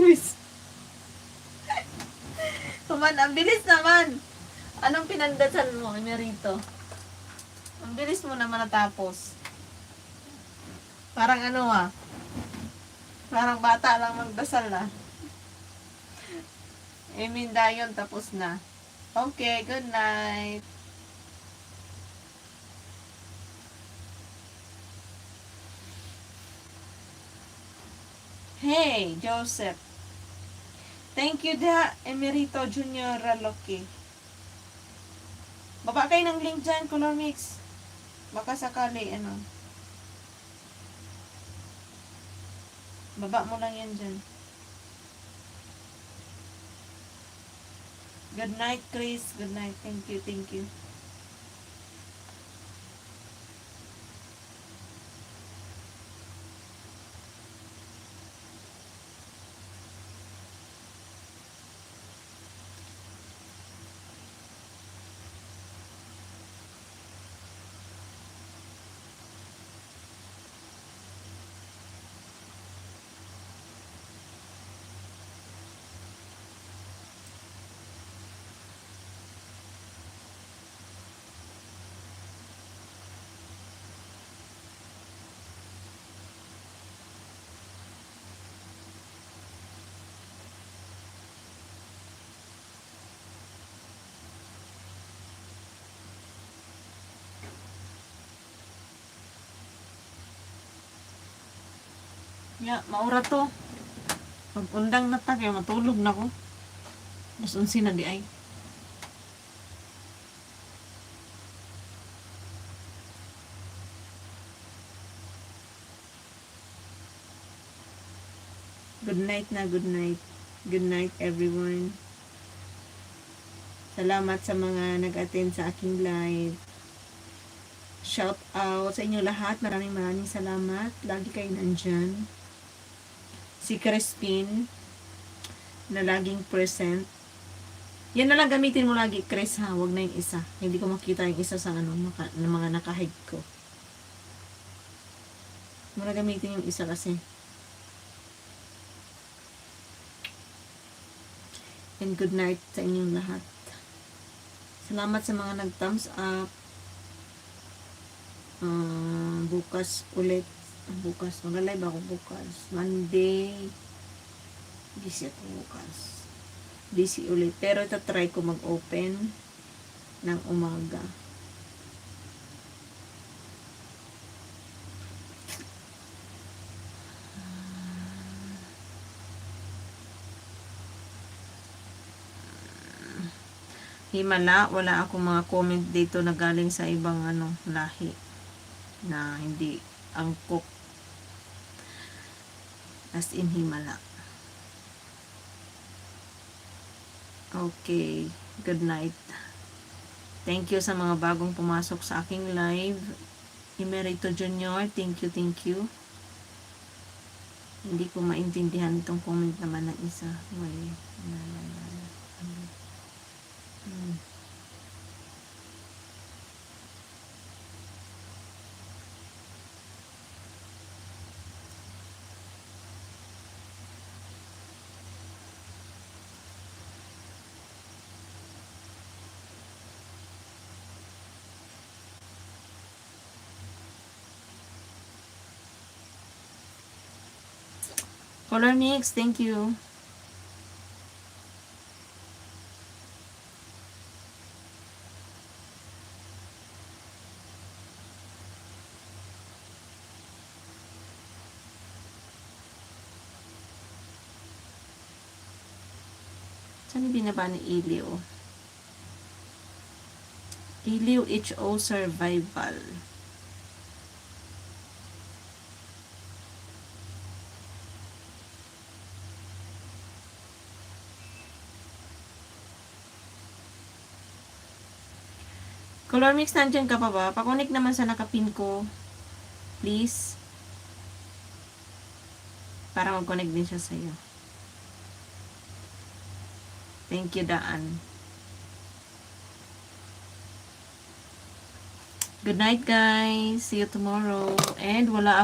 quiz. Kuman, ang bilis naman. Anong pinandasan mo, Emerito? Ang bilis mo naman natapos. Parang ano ah. Parang bata lang magdasal ah. Dayon, tapos na. Okay, good night. Hey, Joseph. Thank you da, Emerito Junior Raloki. Baba kayo ng link dyan, Color Mix. Baka sakali, ano. Baba mo lang yan dyan. Good night, Chris. Good night. Thank you, thank you. Ya, maura to. Pag undang na ta, kaya matulog na ko. Mas unsi na di ay. Good night na, good night. Good night, everyone. Salamat sa mga nag-attend sa aking live. Shout out sa inyo lahat. Maraming salamat. Lagi kayo nandyan. Si Crispin na laging present. Yan na lang gamitin mo lagi, Chris, ha? Huwag na yung isa. Hindi ko makita yung isa sa ano, ng mga nakahig ko. Muna gamitin yung isa kasi. And good night sa inyong lahat. Salamat sa mga nag-thumbs up. Bukas ulit. Bukas. Mag-live ako bukas. Monday. Busy ako bukas. Busy ulit. Pero ito try ko mag-open ng umaga. Himala, wala akong mga comment dito na galing sa ibang ano, lahi na hindi angkop. As in Himala. Okay. Good night. Thank you sa mga bagong pumasok sa aking live. Emerito Junior, thank you, thank you. Hindi ko maintindihan itong comment naman ng isa. Wala. Color Mix, thank you. Saan binaba ni Iliw? Iliw HO Survival. Color Mix, nandyan ka pa ba? Pakunik naman sa nakapin ko. Please. Para mag-connect din siya sa'yo. Thank you, Daan. Good night, guys. See you tomorrow. And wala ako